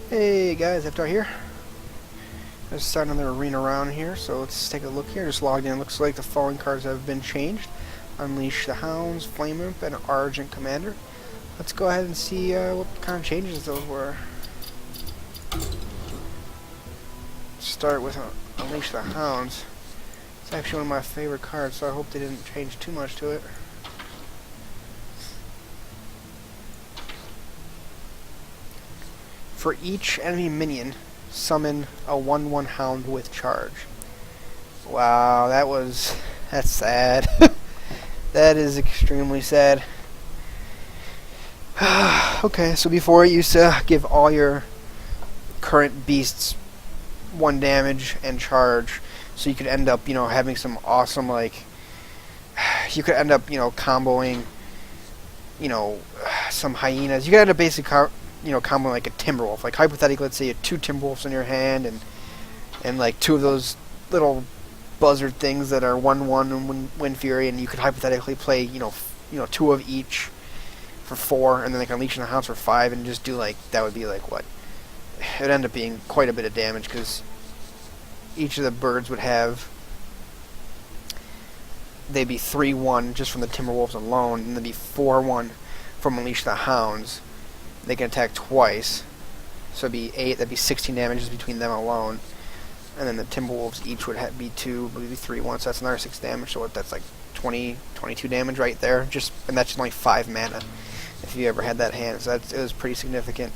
Hey guys, Aftar here. Let's start another arena round here, so let's take a look here. Just logged in. Looks like the following cards have been changed. Unleash the Hounds, Flame Imp, and Argent Commander. Let's go ahead and see what kind of changes those were. Start with Unleash the Hounds. It's actually one of my favorite cards, so I hope they didn't change too much to it. For each enemy minion, summon a 1/1 Hound with charge. Wow, that's sad. That is extremely sad. Okay, so before it used to give all your current beasts 1 damage and charge, so you could end up, having some awesome, you could end up, comboing, some hyenas. You could end up basically combo like a Timberwolf. Like hypothetically, let's say you have 2 Timberwolves in your hand, and like 2 of those little buzzard things that are 1/1 and Wind Fury, and you could hypothetically play 2 of each for 4, and then they can Unleash the Hounds for 5, and just do that would be what? It would end up being quite a bit of damage because each of the birds would have, they'd be 3/1 just from the Timberwolves alone, and they'd be 4/1 from Unleash the Hounds. They can attack twice, so it'd be 8. That'd be 16 damages between them alone, and then the Timberwolves each would be 2, would be 3/1. So that's another 6 damage. So that's like 22 damage right there. And that's just only 5 mana. If you ever had that hand, so it was pretty significant.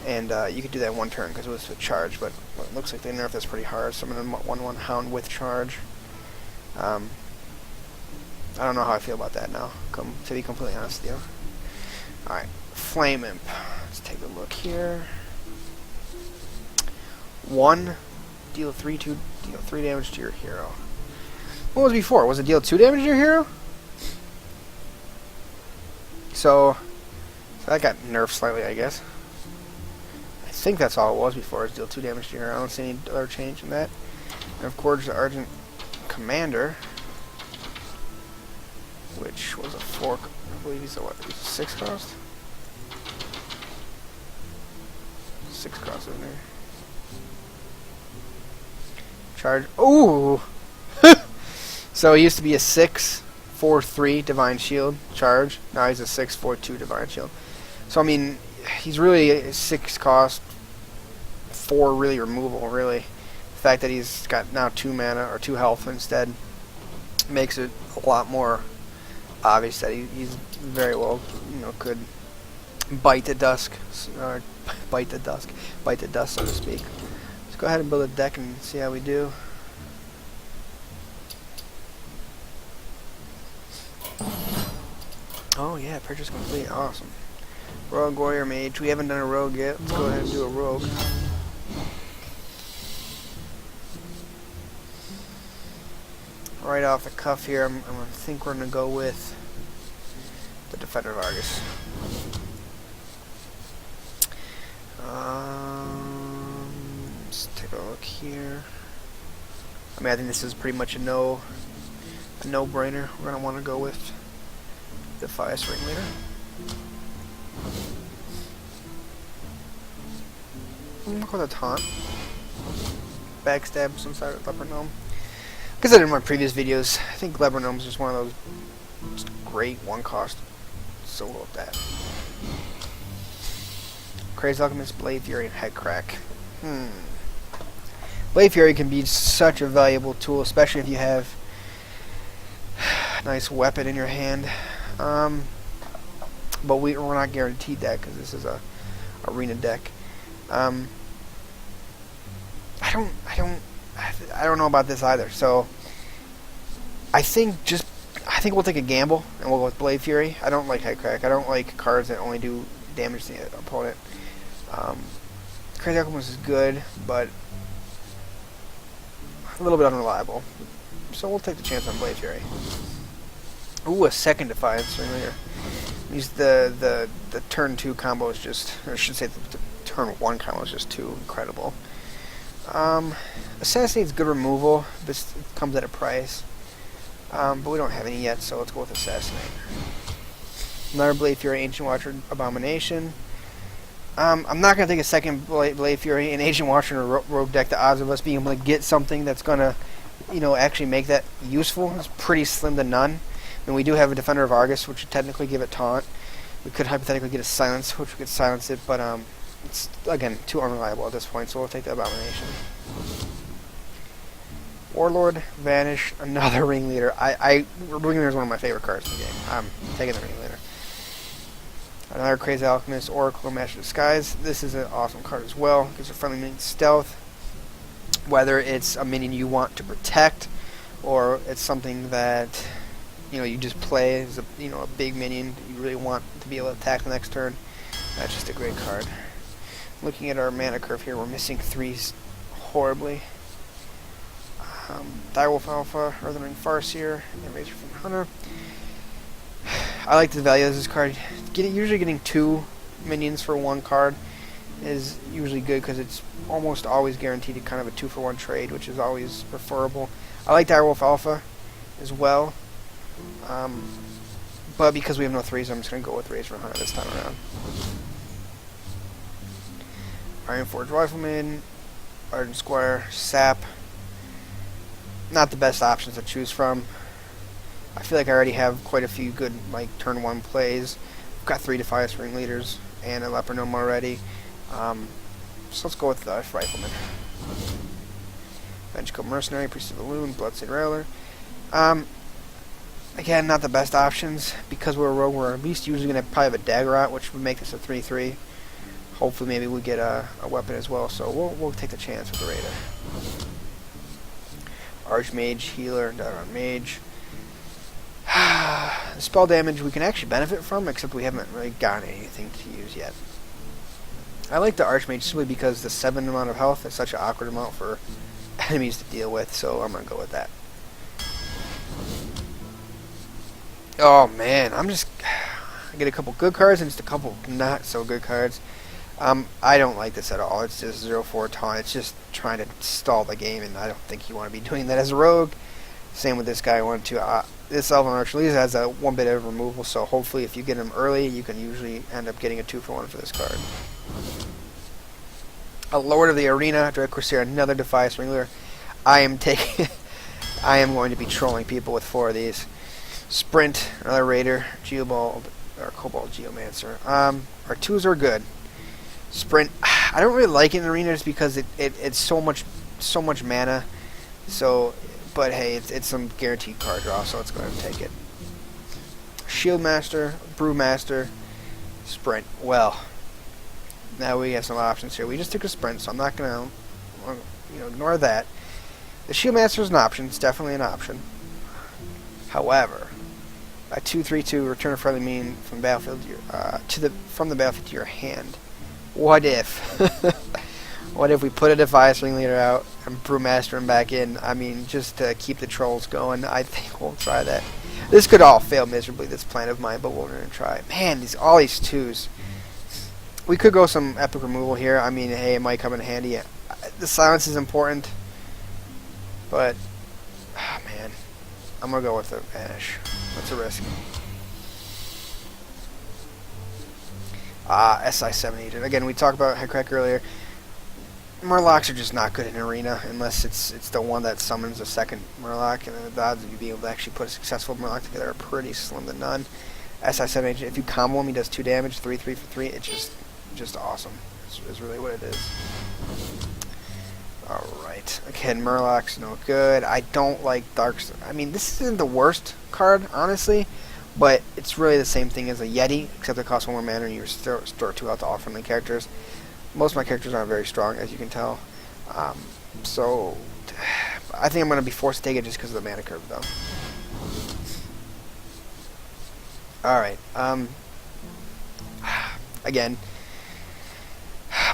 And you could do that 1 turn because it was a charge. But it looks like they nerfed this pretty hard. Summon a 1/1 Hound with charge. I don't know how I feel about that now. To be completely honest with you. All right. Flame Imp. Let's take a look here. 1, deal 3 damage to your hero. What was it before? Was it deal 2 damage to your hero? So that got nerfed slightly, I guess. I think that's all it was before. Is deal 2 damage to your hero. I don't see any other change in that. And of course, the Argent Commander, which was a 4. I believe he's a 6 cost. 6 cost in there. Charge. Ooh! So he used to be a 6/4/3 Divine Shield charge. Now he's a 6/4/2 Divine Shield. So I mean, he's really a 6 cost, 4 really removal. Really, the fact that he's got now 2 mana or 2 health instead makes it a lot more obvious that he's very well, could bite the dust, so to speak. Let's go ahead and build a deck and see how we do. Oh yeah, purchase complete. Awesome. Rogue Warrior Mage. We haven't done a rogue yet. Let's go ahead and do a rogue. Right off the cuff here, I think we're going to go with the Defender of Argus. Let's take a look here. I mean, I think this is pretty much a no-brainer. We're going to want to go with the Defias Ringleader. I'm going to go with a Taunt. Backstab some side of Leopard Gnome. Like I said in my previous videos, I think Leopard Gnome is just one of those just great 1 cost. So we'll go with that. Crazy Alchemist, Blade Fury, and Head Crack. Blade Fury can be such a valuable tool, especially if you have a nice weapon in your hand. But we're not guaranteed that because this is a arena deck. I don't know about this either. So I think we'll take a gamble and we'll go with Blade Fury. I don't like Head Crack. I don't like cards that only do damage to the opponent. Crazy Alchemist is good, but a little bit unreliable. So we'll take the chance on Blade Fury. Ooh, a second Defiance Ringleader. The turn 2 combo is just, or I should say the turn 1 combo is just too incredible. Assassinate's good removal, but it comes at a price. But we don't have any yet, so let's go with Assassinate. Another Blade Fury, Ancient Watcher, Abomination. I'm not going to take a second Blade Fury and Agent Watcher in a Rogue deck. The odds of us being able to get something that's going to, actually make that useful is pretty slim to none. And we do have a Defender of Argus, which would technically give it Taunt. We could hypothetically get a Silence, which we could silence it, but it's, again, too unreliable at this point, so we'll take the Abomination. Warlord, Vanish, another Ringleader. Ringleader is one of my favorite cards in the game. I'm taking the Ringleader. Another Crazy Alchemist, Oracle, Master of Disguise. This is an awesome card as well. Gives a friendly minion stealth. Whether it's a minion you want to protect, or it's something that you just play as a big minion that you really want to be able to attack the next turn. That's just a great card. Looking at our mana curve here, we're missing 3s horribly. Direwolf Alpha, Earthen Ring Farseer, and Razor from Hunter. I like the value of this card. Usually getting 2 minions for 1 card is usually good because it's almost always guaranteed to kind of a 2-for-1 trade, which is always preferable. I like Direwolf Alpha as well, but because we have no 3s, I'm just going to go with Razor Hunter this time around. Ironforge Rifleman, Ardent Squire, Sap. Not the best options to choose from. I feel like I already have quite a few good turn 1 plays. I've got 3 Defiance Ringleaders and a Leper Gnome already. So let's go with the Rifleman. Vengeful Mercenary, Priest of the Loon, Bloodstained Railer. Again, not the best options. Because we're a rogue, we're at least usually going to probably have a Dagger out, which would make this a 3-3. Hopefully maybe we get a weapon as well, so we'll take the chance with the Raider. Archmage, Healer, Dagger Mage. Spell damage we can actually benefit from, except we haven't really gotten anything to use yet. I like the Archmage simply because the 7 amount of health is such an awkward amount for enemies to deal with, so I'm going to go with that. Oh man, I get a couple good cards and just a couple not so good cards. I don't like this at all. It's just 0-4 taunt. It's just trying to stall the game, and I don't think you want to be doing that as a rogue. Same with this guy. This Elven Archleader has a 1 bit of removal, so hopefully if you get him early, you can usually end up getting a 2-for-1 for this card. A Lord of the Arena, Dread Corsair, another Defiance Ringleader. I am going to be trolling people with 4 of these. Sprint, another Raider, Geoball, or Cobalt Geomancer. Our 2s are good. Sprint, I don't really like it in Arena just because it's so much mana. So, but hey, it's some guaranteed card draw, so let's go ahead and take it. Shieldmaster, Brewmaster, Sprint. Well, now we have some options here. We just took a Sprint, so I'm not gonna ignore that. The Shieldmaster is an option. It's definitely an option. However, a 2/3/2 return a friendly minion from the battlefield from the battlefield to your hand. What if? What if we put a Defiance Ringleader out and Brewmaster him back in? I mean, just to keep the trolls going. I think we'll try that. This could all fail miserably, this plan of mine, but we're going to try. Man, all these 2s. We could go some epic removal here. I mean, hey, it might come in handy. The silence is important, but man, I'm going to go with the Vanish. That's a risk. SI7 Agent. Again, we talked about Headcrack earlier. Murlocs are just not good in Arena unless it's the one that summons a second Murloc, and the odds of you being able to actually put a successful Murloc together are pretty slim to none. SI7 Agent, if you combo him, he does 2 damage, 3/3 for 3. It's just awesome. It's really what it is. Alright. Again, Murloc's no good. I don't like Darkstone. I mean, this isn't the worst card, honestly, but it's really the same thing as a Yeti, except it costs 1 more mana and you store 2 out to all friendly characters. Most of my characters aren't very strong, as you can tell. So, I think I'm going to be forced to take it just because of the mana curve, though. Alright. Again,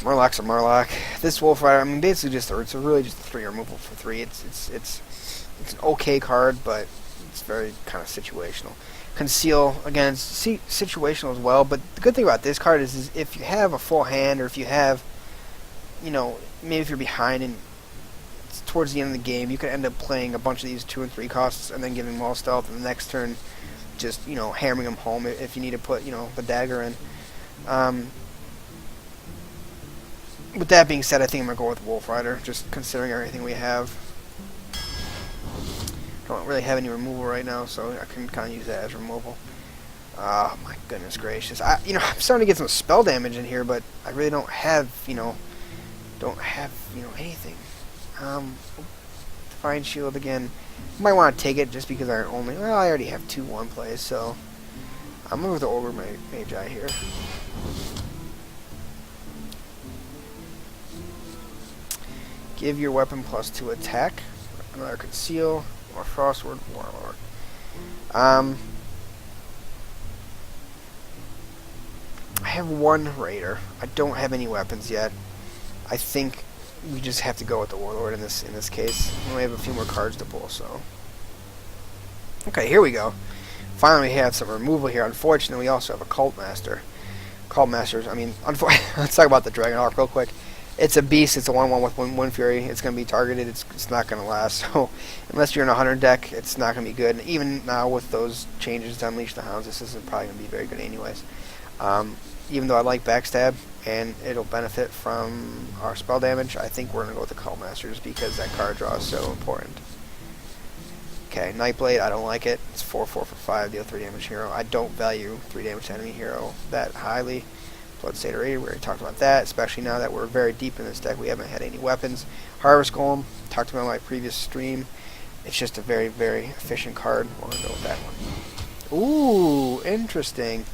Murloc's a Murloc. This Wolf Rider, I mean, basically it's really just a 3 removal for 3. It's an okay card, but it's very kind of situational. Conceal, again, it's situational as well, but the good thing about this card is if you have a full hand, or if you have, maybe if you're behind and it's towards the end of the game, you could end up playing a bunch of these 2 and 3 costs and then giving them all stealth, and the next turn just, hammering them home if you need to put, the dagger in. With that being said, I think I'm going to go with Wolf Rider, just considering everything we have. Don't really have any removal right now, so I can kind of use that as removal. Oh my goodness gracious! I'm starting to get some spell damage in here, but I really don't have, anything. Divine Shield again. Might want to take it just because I already have 2/1 plays, so I'm going to go with the Ogre Magi here. Give your weapon +2 attack. Another Conceal or Frostward Warlord. I have 1 Raider. I don't have any weapons yet. I think we just have to go with the Warlord in this case. We only have a few more cards to pull, so. Okay, here we go. Finally, we have some removal here. Unfortunately, we also have a Cult Master. Cult Masters, let's talk about the Dragon Hawk real quick. It's a beast. It's a 1/1 with one Fury. It's going to be targeted. It's not going to last. So, unless you're in a 100 deck, it's not going to be good. And even now, with those changes to Unleash the Hounds, this isn't probably going to be very good anyways. Even though I like Backstab, and it'll benefit from our spell damage, I think we're going to go with the Cult Masters because that card draw is so important. Okay, Nightblade, I don't like it. It's 4/4 for 5, deal 3 damage hero. I don't value 3 damage to enemy hero that highly. Bloodstained Raider, we already talked about that, especially now that we're very deep in this deck. We haven't had any weapons. Harvest Golem, talked about in my previous stream. It's just a very, very efficient card. We're going to go with that one. Ooh, interesting.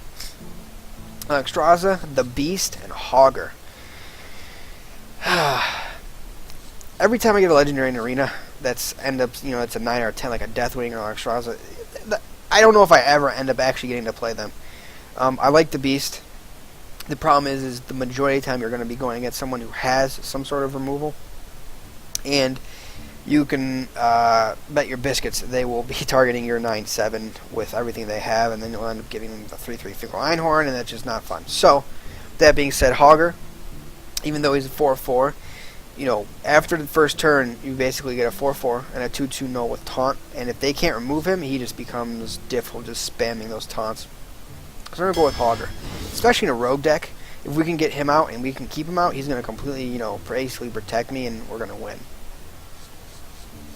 Extraza, the Beast, and Hogger. Every time I get a legendary in Arena, it's a 9 or a 10, like a Deathwing or Extraza. I don't know if I ever end up actually getting to play them. I like the Beast. The problem is the majority of the time you're going to be going against someone who has some sort of removal. And you can bet your biscuits they will be targeting your 9/7 with everything they have, and then you'll end up giving them the 3/3 Fickle Einhorn, and that's just not fun. So, that being said, Hogger, even though he's a 4/4, after the first turn, you basically get a 4/4 and a 2/2 null with taunt, and if they can't remove him, he just becomes difficult, just spamming those taunts. So we're going to go with Hogger. Especially in a rogue deck, if we can get him out and we can keep him out, he's going to completely, basically protect me, and we're going to win.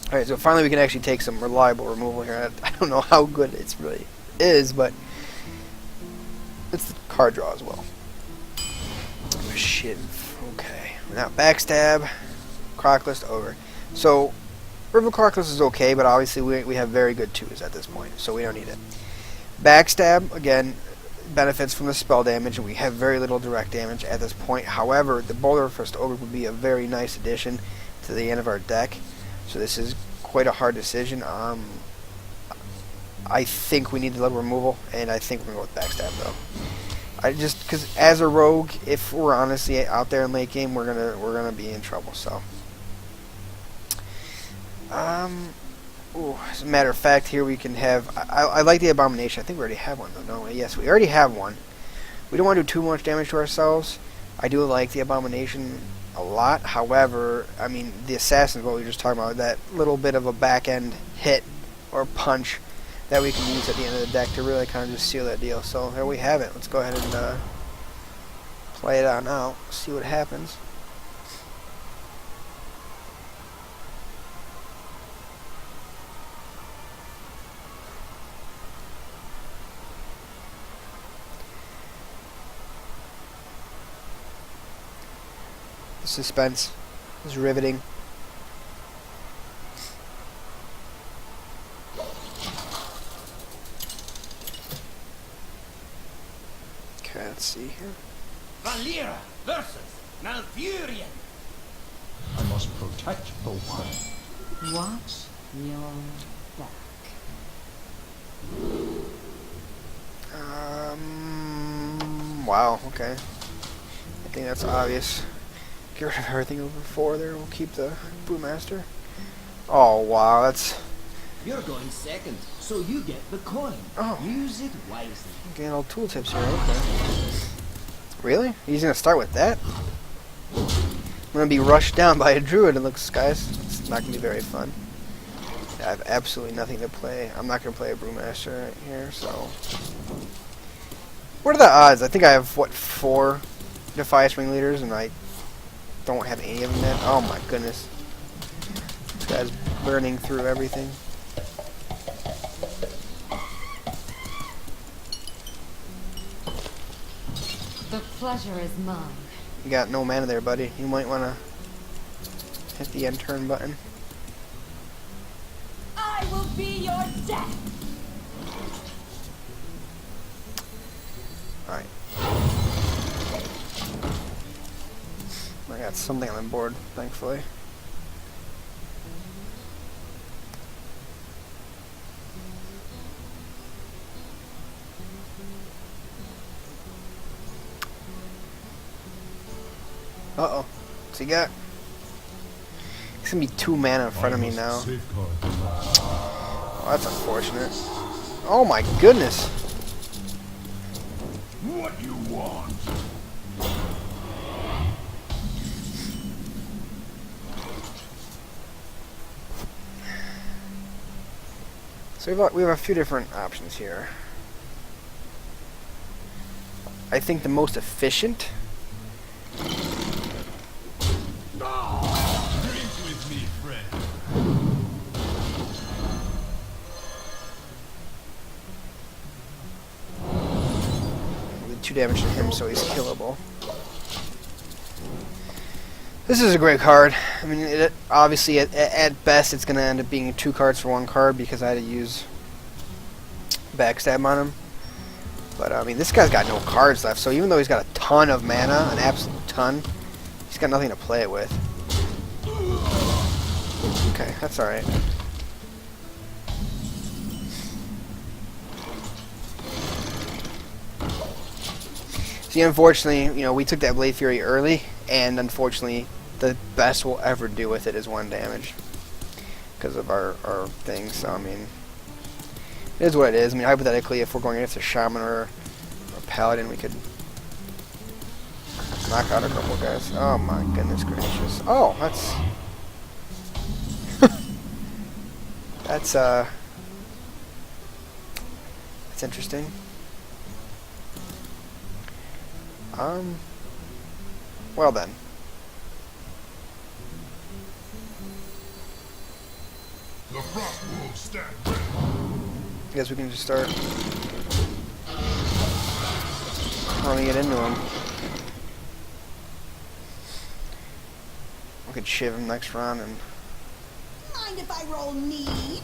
Alright, so finally we can actually take some reliable removal here. I don't know how good it really is, but it's the card draw as well. Oh, shit. Okay. Now, Backstab, Crocklist, Ogre. So, River Crocklist is okay, but obviously we have very good 2s at this point, so we don't need it. Backstab, again, benefits from the spell damage, and we have very little direct damage at this point. However, the Boulder First Ogre would be a very nice addition to the end of our deck. So this is quite a hard decision. I think we need a little removal, and I think we're going to go with Backstab, though. Because as a rogue, if we're honestly out there in late game, we're gonna be in trouble. So, as a matter of fact, here we can have. I like the Abomination. I think we already have one, though. No, yes, we already have one. We don't want to do too much damage to ourselves. I do like the Abomination a lot. However, the Assassin, what we were just talking about, that little bit of a back end hit or punch that we can use at the end of the deck to really kind of just seal that deal. So there we have it. Let's go ahead and play it on out, see what happens. The suspense is riveting. Okay, let's see here. Valera versus Malfurion. I must protect the one. Watch your back. Wow, okay. I think that's obvious. Get rid of everything over 4 there. We'll keep the Brewmaster. Oh, wow, that's... You're going second, so you get the coin. Oh. Use it wisely. Getting all tooltips here, okay. Really? He's gonna start with that? I'm gonna be rushed down by a druid, it looks, guys. It's not gonna be very fun. I have absolutely nothing to play. I'm not gonna play a Brewmaster right here, so... What are the odds? I think I have, what, 4 Defias Ringleaders, and I don't have any of them yet. Oh my goodness. This guy's burning through everything. The pleasure is mine. You got no mana there, buddy. You might want to hit the end turn button. I will be your death. Alright. I got something on the board, thankfully. Uh-oh. What's he got? He's gonna be 2 mana in front of me now. Oh, that's unfortunate. Oh my goodness! What you want? So we have a few different options here. I think the most efficient. Drink with me, friend. With 2 damage to him, so he's killable. This is a great card. I mean, obviously, at best, it's going to end up being 2 cards for 1 card because I had to use backstab on him. But, I mean, this guy's got no cards left, so even though he's got a ton of mana, an absolute ton, he's got nothing to play it with. Okay, that's alright. See, unfortunately, you know, we took that Blade Fury early, and unfortunately, the best we'll ever do with it is 1 damage. Because of our thing, so I mean, it is what it is. I mean, hypothetically, if we're going against a Shaman or a Paladin, we could knock out a couple guys. Oh my goodness gracious. Oh, that's... that's interesting. Well then. The frost wolves stand ready. I guess we can just start running it into him. We could shiv him next round and... Mind if I roll need?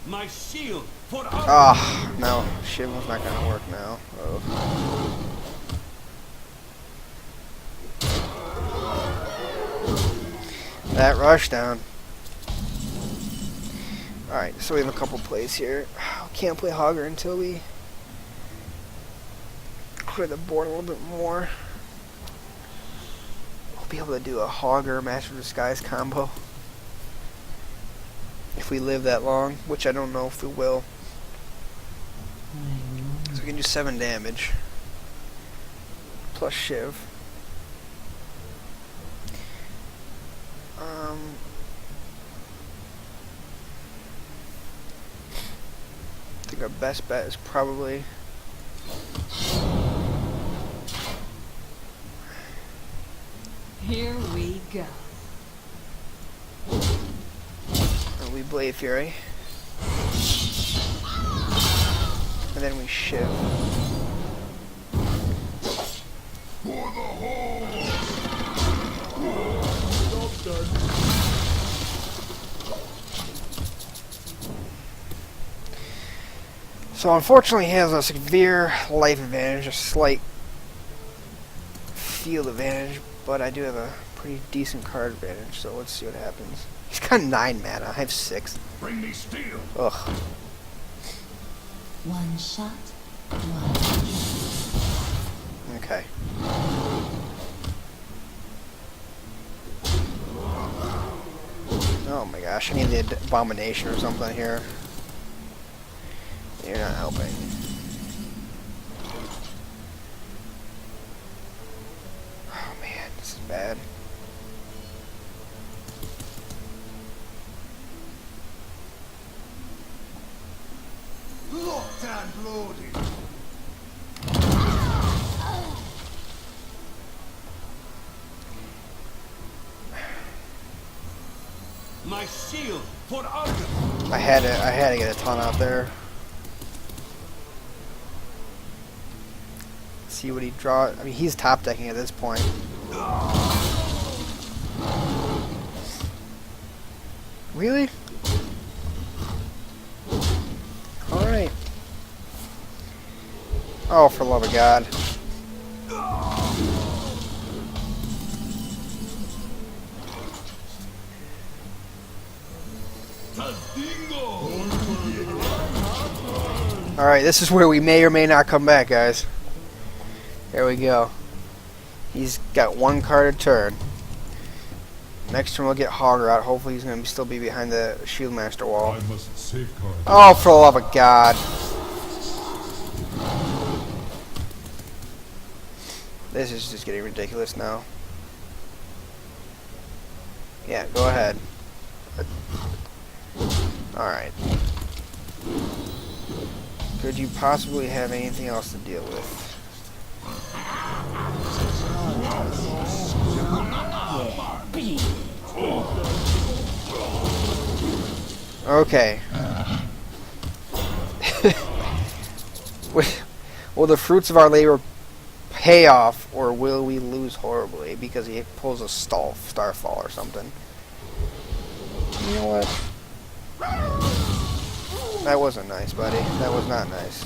My shield for Ah, no. Shiv was not gonna work now. Oh. That rush down. Alright, so we have a couple plays here. Can't play Hogger until we clear the board a little bit more. We'll be able to do a Hogger Master of Disguise combo. If we live that long, which I don't know if we will. So we can do 7 damage. Plus Shiv. I think our best bet is probably Here we go. we Blade Fury. And then we Shiv. For the whole. So unfortunately he has a severe life advantage, a slight field advantage, but I do have a pretty decent card advantage, so let's see what happens. He's got 9 mana, I have 6. Bring me steel. Ugh. One shot, one. Okay. Oh my gosh, I need the Abomination or something here. You're not helping. Oh man, this is bad. Locked and loaded. My shield for Argus. I had to get a ton out there. See what he draws. I mean, he's top decking at this point. Really? All right. Oh, for love of God. Alright, this is where we may or may not come back, guys. There we go. He's got one card a turn. Next turn we'll get Hogger out. Hopefully he's going to still be behind the Shieldmaster wall. I must safeguard. Oh, for the love of God. This is just getting ridiculous now. Yeah, go ahead. Alright. Could you possibly have anything else to deal with? Okay. Will the fruits of our labor pay off, or will we lose horribly because he pulls a Starfall or something? You know what? That wasn't nice, buddy. That was not nice.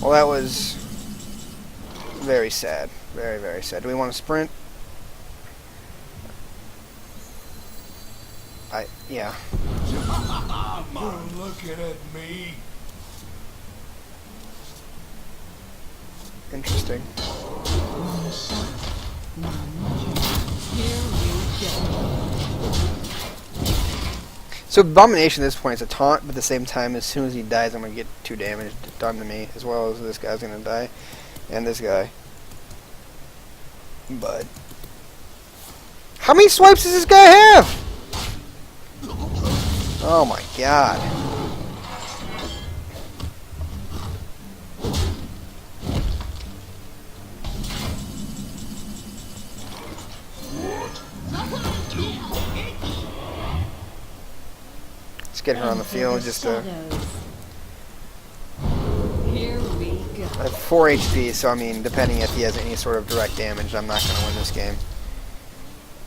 Well, that was very sad. Very, very sad. Do we want to sprint? Yeah. You're looking at me. Interesting. So Abomination at this point is a taunt, but at the same time, as soon as he dies, I'm going to get 2 damage done to me, as well as this guy's going to die, and this guy. But how many swipes does this guy have? Oh my God. Let's get her on the field just to... Here we go. I have 4 HP, so I mean, depending if he has any sort of direct damage, I'm not going to win this game.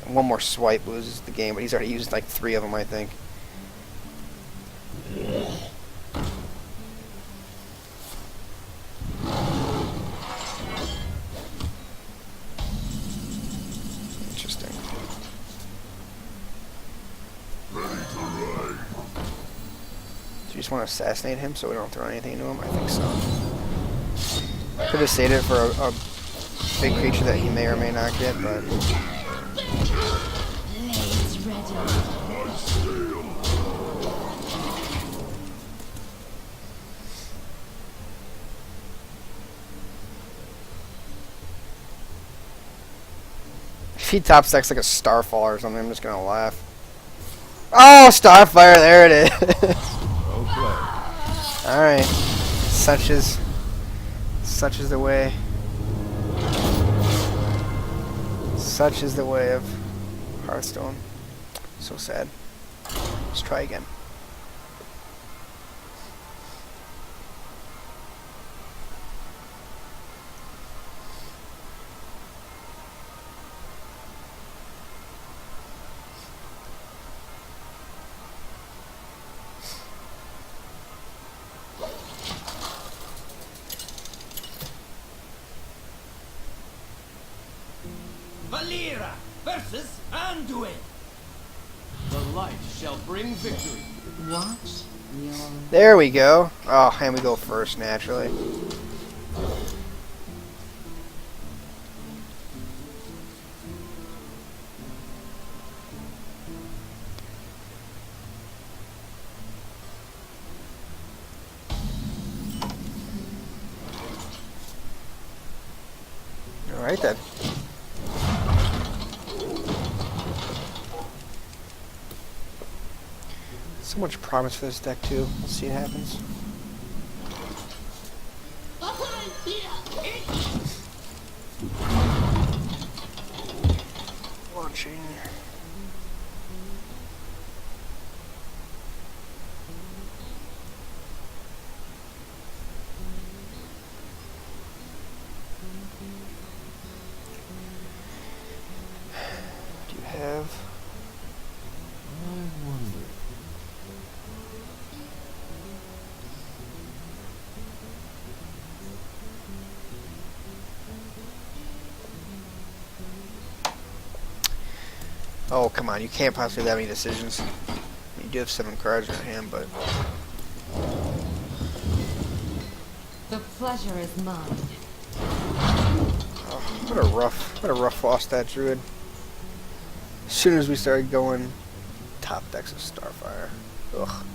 One more swipe loses the game, but he's already used like 3 of them, I think. Interesting. Ready to ride. Do you just want to assassinate him so we don't throw anything into him? I think so. Could have saved it for a big creature that he may or may not get, but... Blades ready. If he top stacks like a Starfall or something, I'm just gonna laugh. Oh, Starfire! There it is. All right, such is the way. Such is the way of Hearthstone. So sad. Let's try again. Valera versus Anduin. The light shall bring victory. Watch your... There we go. Oh, and we go first naturally. All right then. So much promise for this deck too. Let's see what happens. Searching. Do you have? I wonder. Oh, come on. You can't possibly have any decisions. You do have 7 cards in your hand, but... The pleasure is mine. Oh, what a rough loss that Druid. As soon as we started going top decks of Starfire. Ugh.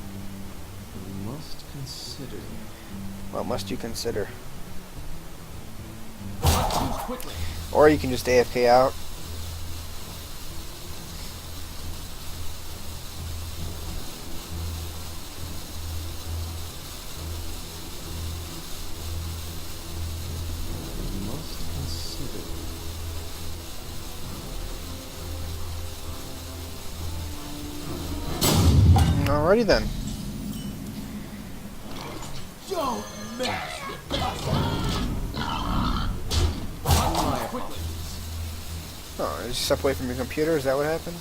Must consider. What must you consider? Or you can just AFK out. Must consider. Alrighty then. Don't mess with us. Oh, did you step away from your computer? Is that what happened?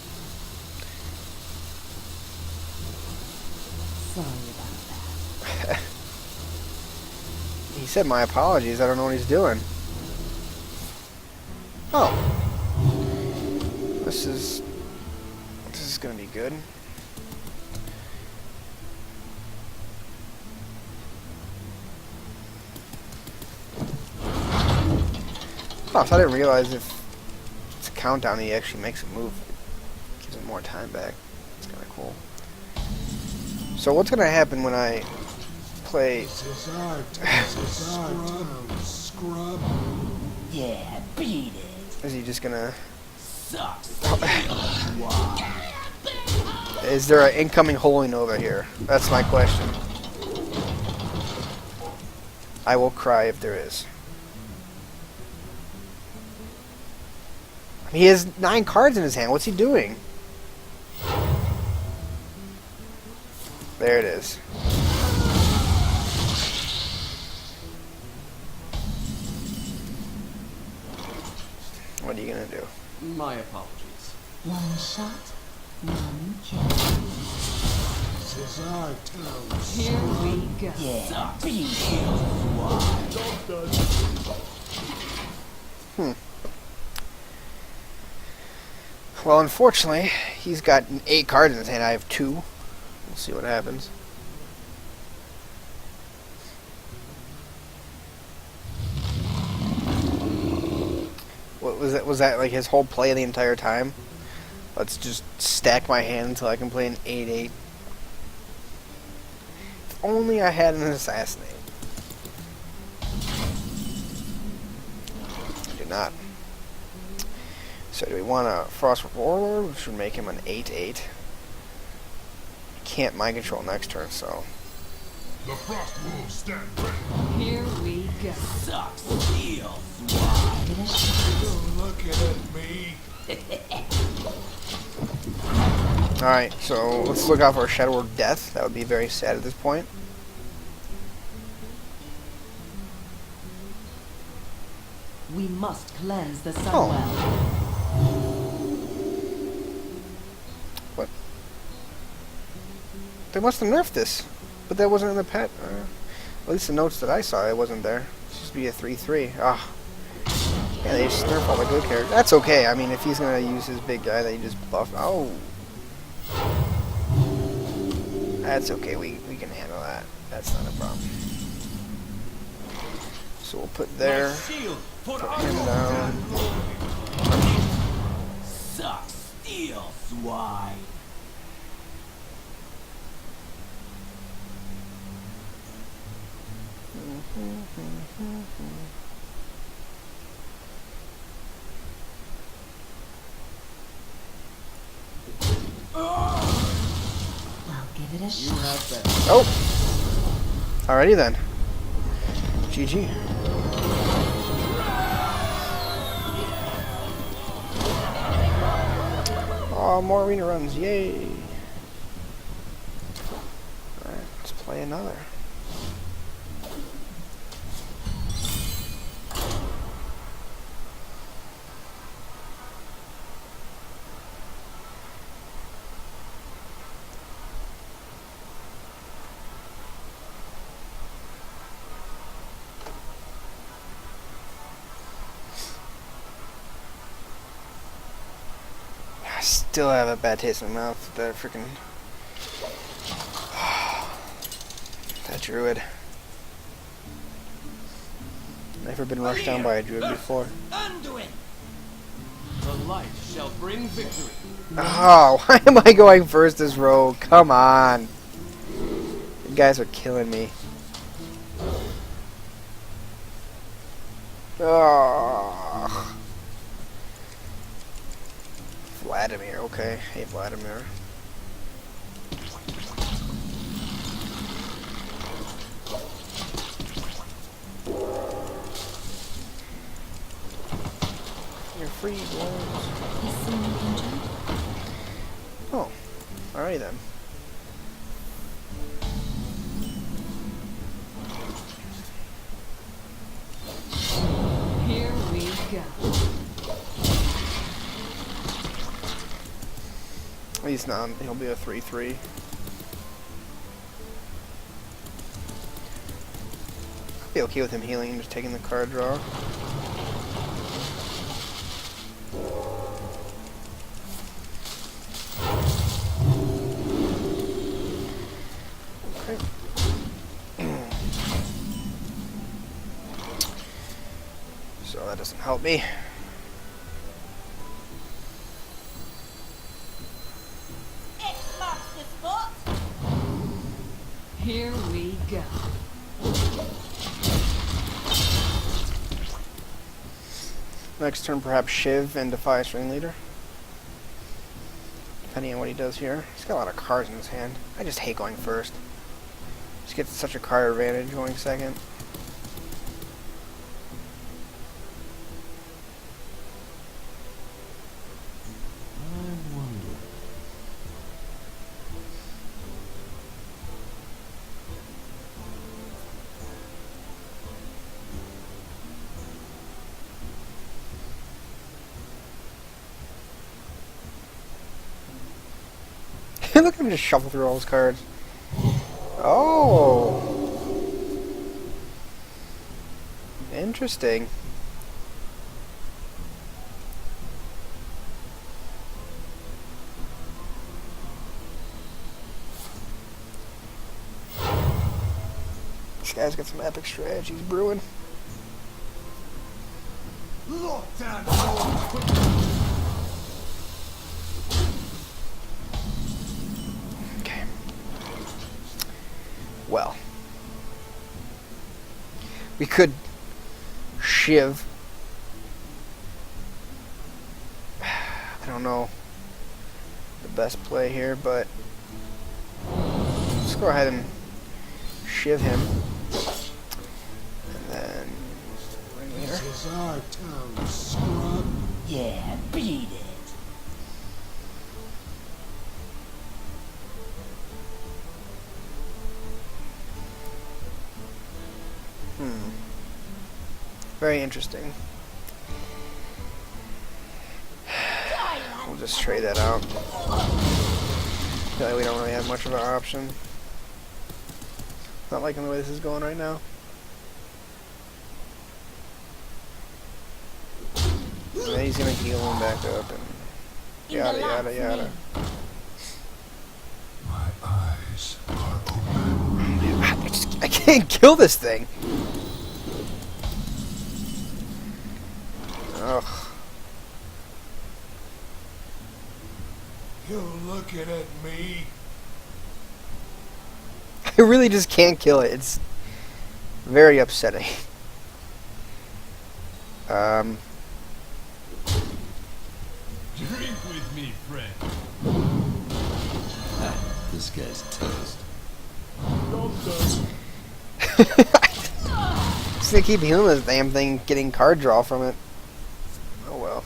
Sorry about that. He said my apologies. I don't know what he's doing. Oh. This is gonna be good. Oh, so I didn't realize if it's a countdown he actually makes it move. Gives him more time back. It's kinda cool. So what's gonna happen when I play Scrub. Yeah, beat it. is he just gonna Sucks. is there an incoming Holy Nova here? That's my question. I will cry if there is. He has 9 cards in his hand. What's he doing? There it is. What are you gonna do? My apologies. One shot, one kill. This is our town. Here we go. Yeah, beat it. Well, unfortunately, he's got 8 cards in his hand. I have 2. We'll see what happens. What was that? Was that like his whole play the entire time? Let's just stack my hand until I can play an 8/8. If only I had an assassinate. I do not. So do we want a Frost Warlord, which would make him an 8/8. Can't mind control next turn, so... The Frost Wolves stand ready. Here we go. Sucks. Deal. Give it a shot. You're looking at me. Alright, so let's look out for a Shadow of Death. That would be very sad at this point. We must cleanse the Sunwell. Oh. What? They must have nerfed this. But that wasn't in the pet. At least the notes that I saw, it wasn't there. It's supposed to be a 3/3. Ah. Yeah, they just nerf all the good characters. That's okay. I mean, if he's going to use his big guy that he just buffed. Oh. That's okay. We can handle that. That's not a problem. So we'll put there. Put him down. Sucks. Deal. Swine. I'll give it a You shot. have that. Oh. Alrighty then. GG. Oh, more arena runs, yay! Alright, let's play another. I still have a bad taste in my mouth with that freaking that druid. Never been rushed down by a druid before. Undoing. The light shall bring victory. Oh, why am I going first this rogue? Come on. You guys are killing me. Oh. Vladimir, okay. Hey, Vladimir. You're free, boys. Is someone injured? Oh, alrighty then. Here we go. He's not. He'll be a 3/3. I'd be okay with him healing and just taking the card draw. Okay. So that doesn't help me. X marks the spot. Here we go. Next turn, perhaps Shiv and Defias Ringleader. Depending on what he does here. He's got a lot of cards in his hand. I just hate going first. Just gets such a card advantage going second. I wonder. Look at him just shuffle through all his cards. Oh. Interesting. This guy's got some epic strategies brewing. Lockdown. Okay. Well. We could Shiv. I don't know the best play here, but let's go ahead and Shiv him. And then Ringleader. This is our town, scrub. Yeah, beat it. Very interesting. We'll just trade that out. Feel like we don't really have much of an option. Not liking the way this is going right now. And then he's gonna heal him back up and yada yada yada. My eyes are open. I can't kill this thing. Ugh. You're looking at me. I really just can't kill it. It's very upsetting. Drink with me, friend. This guy's toast. Just gonna keep healing this damn thing, getting card draw from it. Oh well.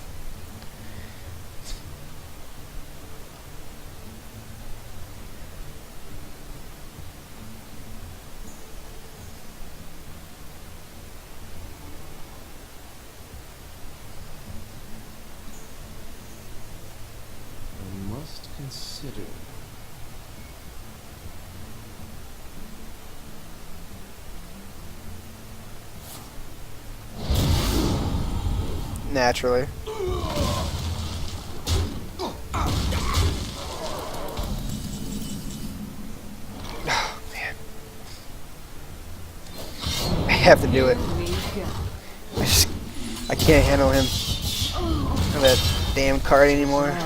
Naturally. Oh, man. I have to do it. I can't handle him. Or that damn card anymore.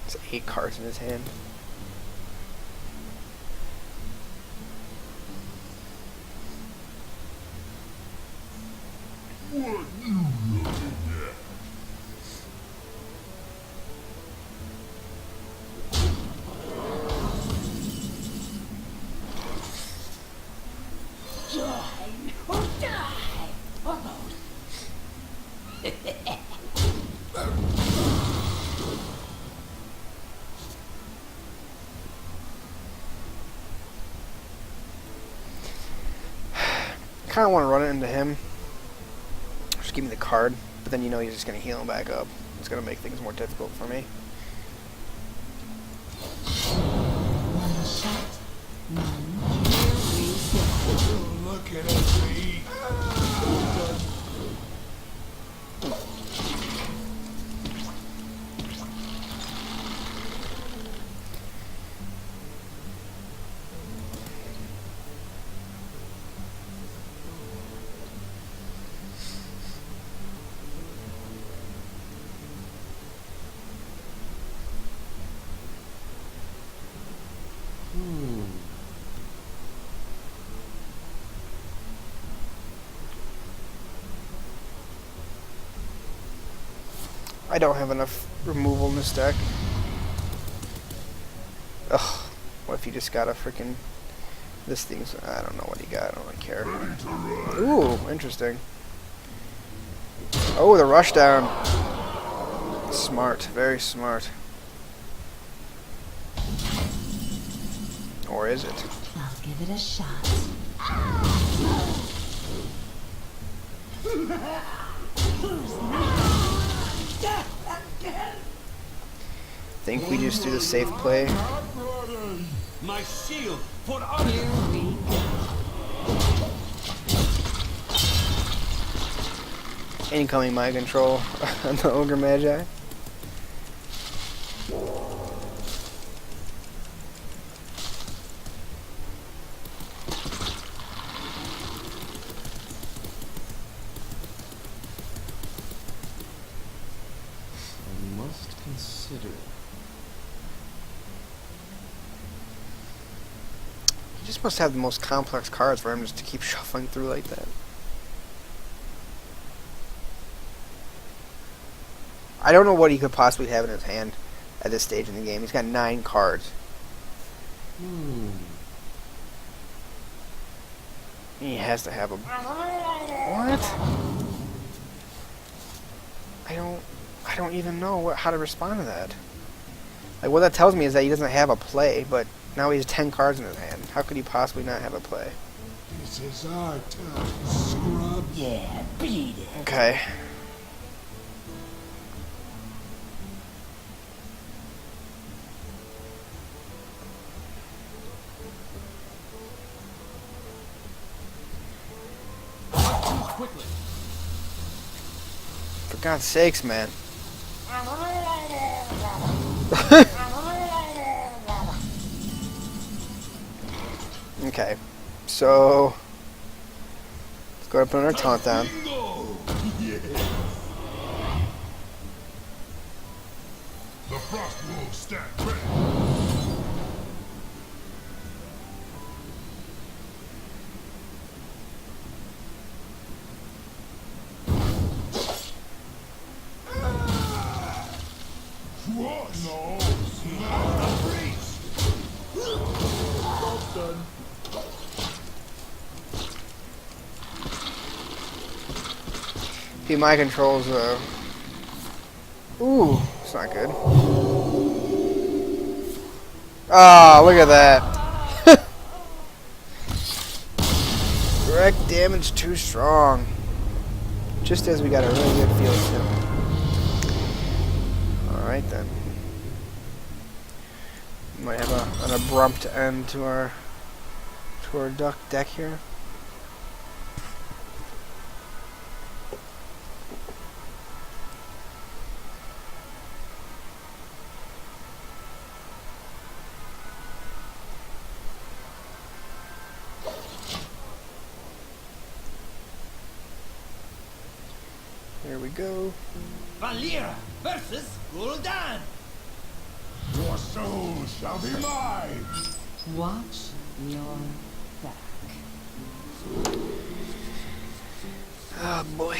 There's 8 cards in his hand. I kind of want to run it into him. Just give me the card, but then you know he's just going to heal him back up. It's going to make things more difficult for me. Looking at me. I don't have enough removal in this deck. Ugh. What if you just got a freaking... This thing's... I don't know what he got. I don't really care. Ooh, interesting. Oh, the rush down. Smart. Very smart. Or is it? I'll give it a shot. Think we just do the safe play. My shield for honor. Here we go. Incoming mind control on the Ogre Magi. I must consider. He just must have the most complex cards for him just to keep shuffling through like that. I don't know what he could possibly have in his hand at this stage in the game. He's got 9 cards. He has to have a... What? I don't even know how to respond to that. Like, what that tells me is that he doesn't have a play, but now he has 10 cards in his hand. How could he possibly not have a play? This is our time, scrub. Yeah, beat it. Okay. Quickly. For God's sakes, man. Okay. So... Let's go ahead and put our taunt down. The Frost Wolves stand ready. Frost. No. See, my controls, Ooh, it's not good. Ah, look at that. Direct damage too strong. Just as we got a really good feel of him. Alright then. Might have an abrupt end to our deck here. we go. Valera versus Gul'dan. Your soul shall be mine. Watch your back. Oh boy.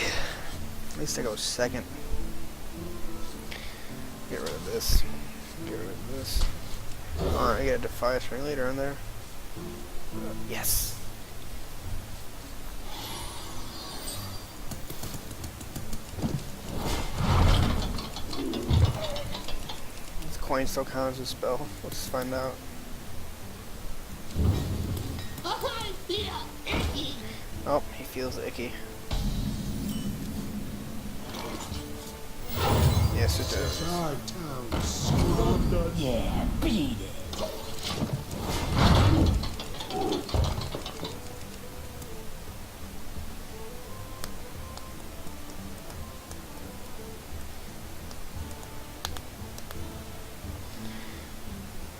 At least I go second. Get rid of this. Get rid of this. Alright, I get a Defiance Ring later in there. Yes. This coin still counts as a spell. Let's find out. I feel icky. Oh, he feels icky. Yes, it It's does. our town, scrub. Yeah, beat it.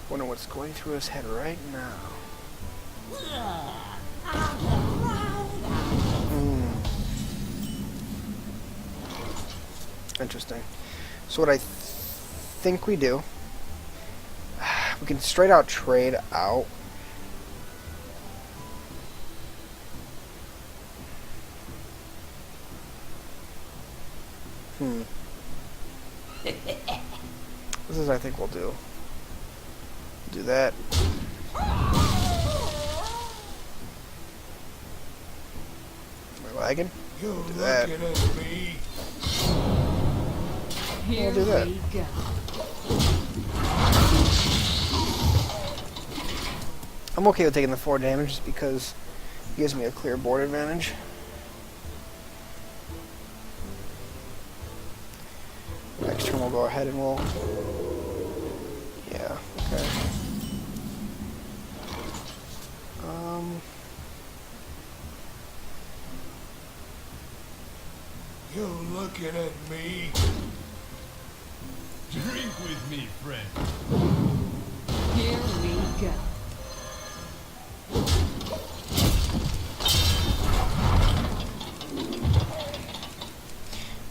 Wonder what's going through his head right now. Interesting. So what I think we do, we can straight out trade out. This is, I think we'll do. Do that. Am I lagging? You Do that. looking at me? Here do that. we go. I'm okay with taking the 4 damage just because it gives me a clear board advantage. Next turn we'll go ahead and we'll... Yeah, okay. You looking at me? Drink with me, friend. Here we go.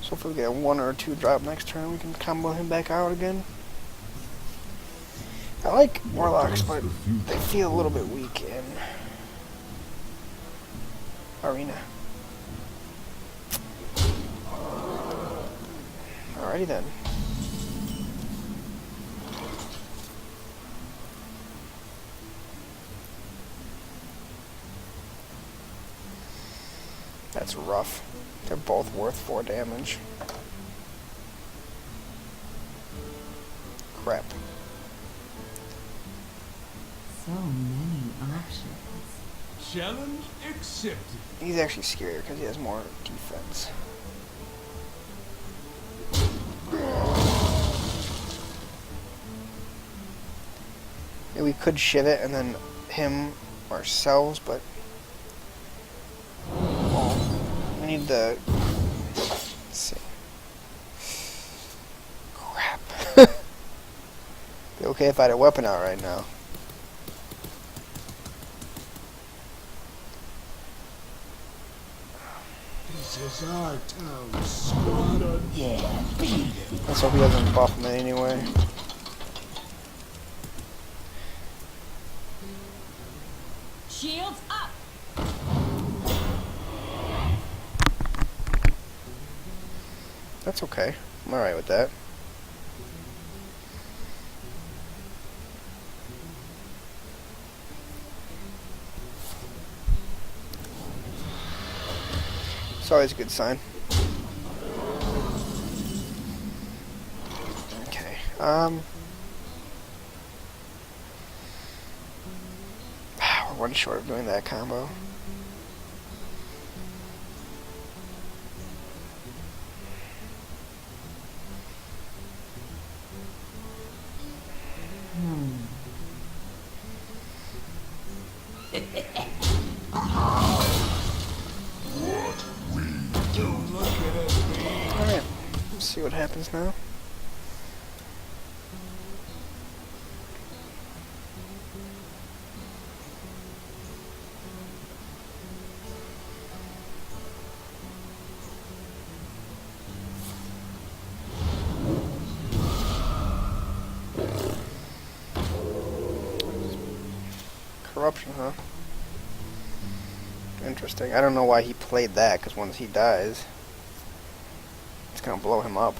So if we get a 1 or 2 drop next turn, we can combo him back out again. I like Warlocks, but they feel a little bit weak in Arena. Alrighty then. That's rough. They're both worth 4 damage. Crap. So many options. Challenge accepted. He's actually scarier because he has more defense. Yeah, we could shiv it and then him ourselves, but well, we need the. Let's see. Crap. Be okay if I had a weapon out right now. This is our town, scrub. Yeah, beat it. Let's hope he doesn't buff me anyway. Shields up. That's okay. I'm alright with that. It's always a good sign. Okay. We're 1 short of doing that combo. You looking at me? Alright. Let's see what happens now. Corruption, huh? Interesting. I don't know why he played that, because once he dies, it's gonna blow him up.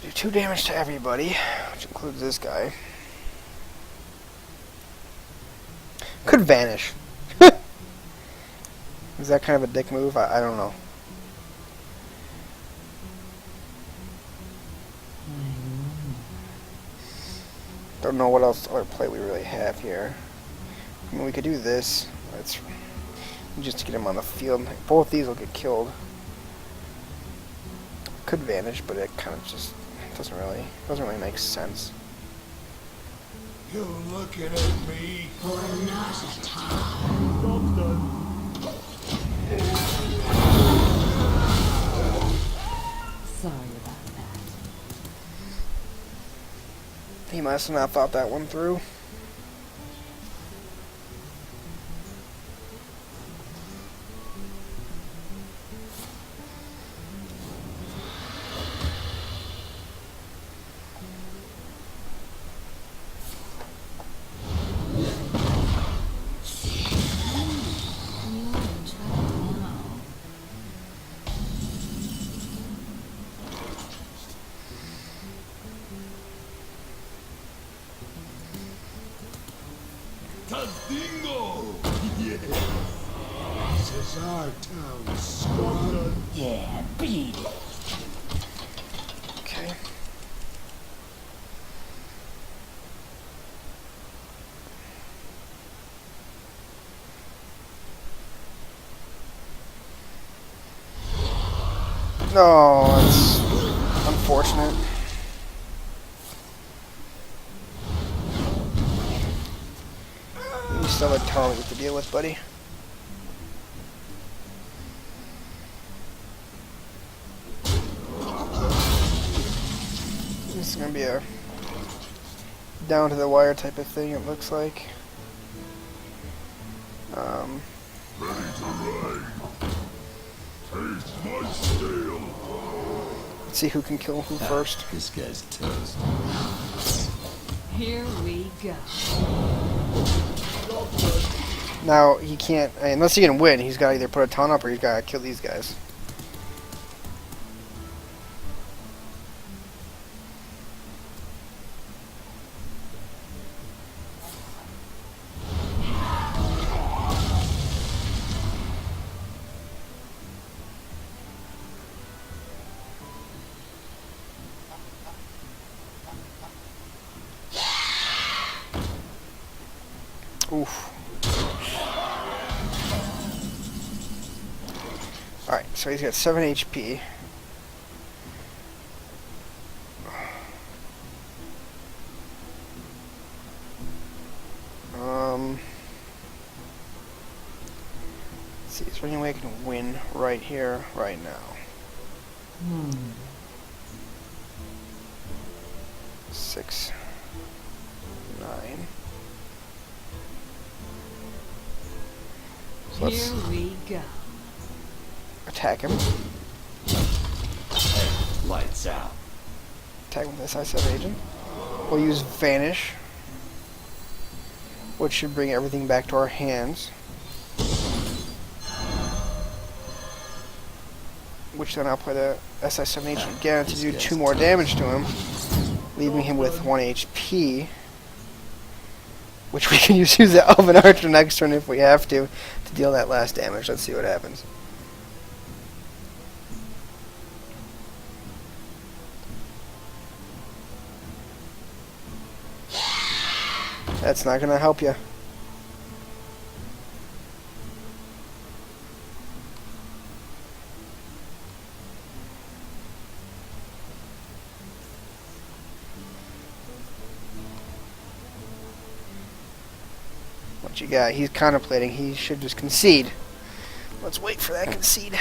Do 2 damage to everybody, which includes this guy. Could vanish. Is that kind of a dick move? I don't know. Don't know what else other play we really have here. I mean, we could do this. Let's just to get him on the field. Both these will get killed. Could vanish, but it kind of just doesn't really make sense. You looking at me? Or not at all. Sorry about that. He must have not thought that one through. Tadingo! Yes. This is our town, squatter. Yeah, beat it. Okay. No, it's unfortunate. You still have a ton to deal with, buddy. This is gonna be a down to the wire type of thing, it looks like. Ready to ride. Taste my steel. Let's see who can kill who first. This guy's toast. Here we go. Now, he can't, unless he can win, he's got to either put a ton up or he's got to kill these guys. Oof. Alright, so he's got 7 HP. Let's see, is there any way I can win right here, right now? 6, 9. So let's Here we go. attack him. Lights out. Attack with this I-7 agent. We'll use Vanish, which should bring everything back to our hands. Which then I'll play the SI-7 agent again to do 2 more damage to him, leaving him with 1 HP. Which we can use the Elven Archer next turn if we have to deal that last damage. Let's see what happens. That's not going to help you. What you got? He's contemplating. He should just concede. Let's wait for that concede.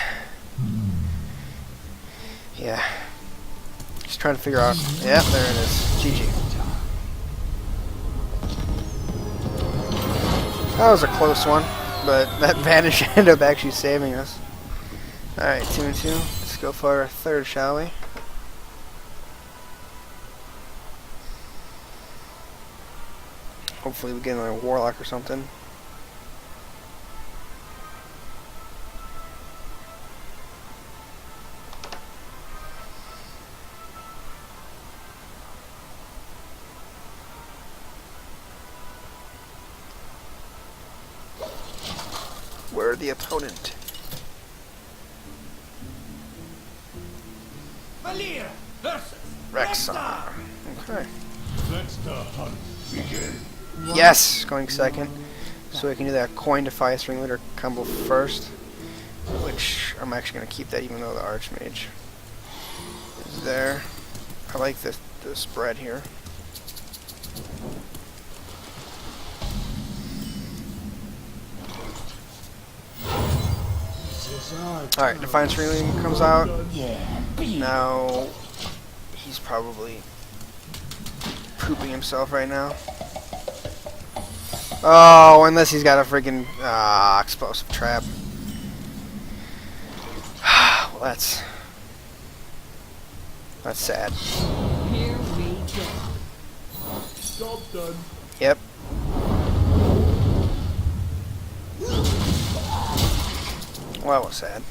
Yeah. Just trying to figure out. Yeah, there it is. GG. That was a close one. but that vanish ended up actually saving us. Alright, 2 and 2. Let's go for our third, shall we? Hopefully we get another warlock or something. Where the opponent? Valir versus Rexar. Okay. Let the hunt begin. Yes, going second. So we can do that coin defiance ringleader combo first, which I'm actually going to keep that even though the archmage is there. I like the spread here. Alright, defiance ringleader comes out. Now he's probably pooping himself right now. Oh, unless he's got a freaking explosive trap. Well, that's sad. Here we go. Job done. Yep. Well, that was sad.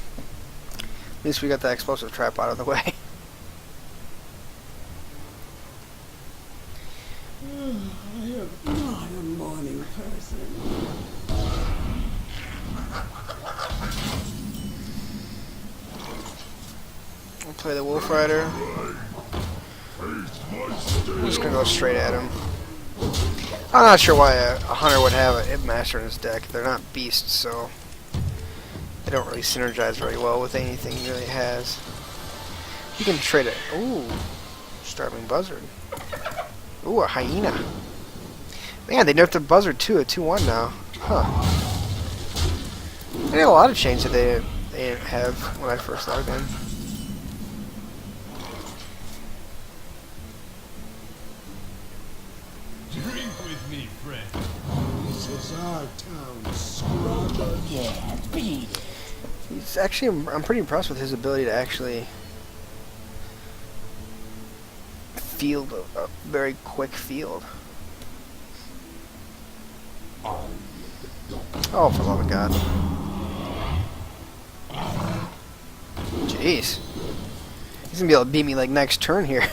At least we got that explosive trap out of the way. I am not a morning person. We'll play the Wolf Rider. I'm just gonna go straight at him. I'm not sure why a hunter would have a master in his deck. They're not beasts, so they don't really synergize very well with anything he really has. You can trade it. Ooh, starving buzzard. Ooh, a hyena. Man, they nerfed the buzzard too at 2-1 now. Huh. They had a lot of change that they didn't have when I first logged in. Drink with me, friend. This is our town, scrubber. Yeah, beat it. He's actually, I'm pretty impressed with his ability to actually field a very quick field. Oh, for the love of God. Jeez. He's gonna be able to beat me like next turn here.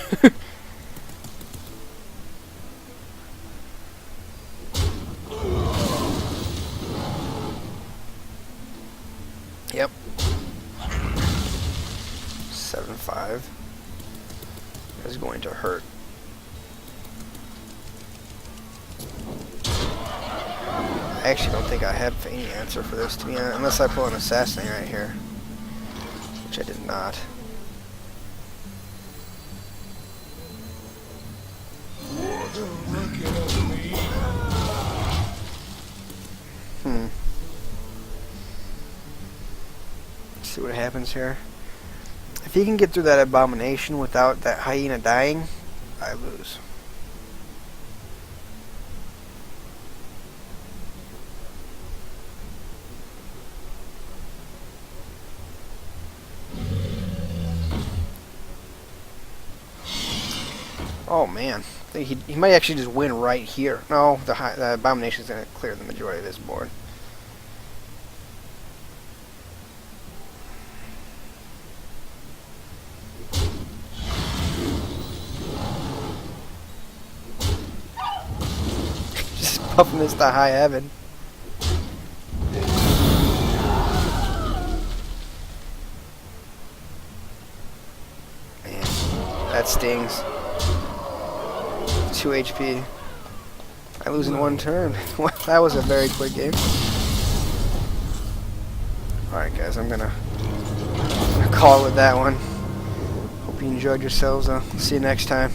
Yep. 7-5 is going to hurt. I actually don't think I have any answer for this, to be honest, unless I pull an assassin right here, which I did not. Let's see what happens here. If he can get through that abomination without that hyena dying, I lose. Oh man, I think he might actually just win right here. No, the abomination is going to clear the majority of this board. Just puffing this to high heaven. Man, that stings. 2 HP. I lose in 1 turn. That was a very quick game. Alright guys, I'm gonna call it with that one. Hope you enjoyed yourselves. I'll see you next time.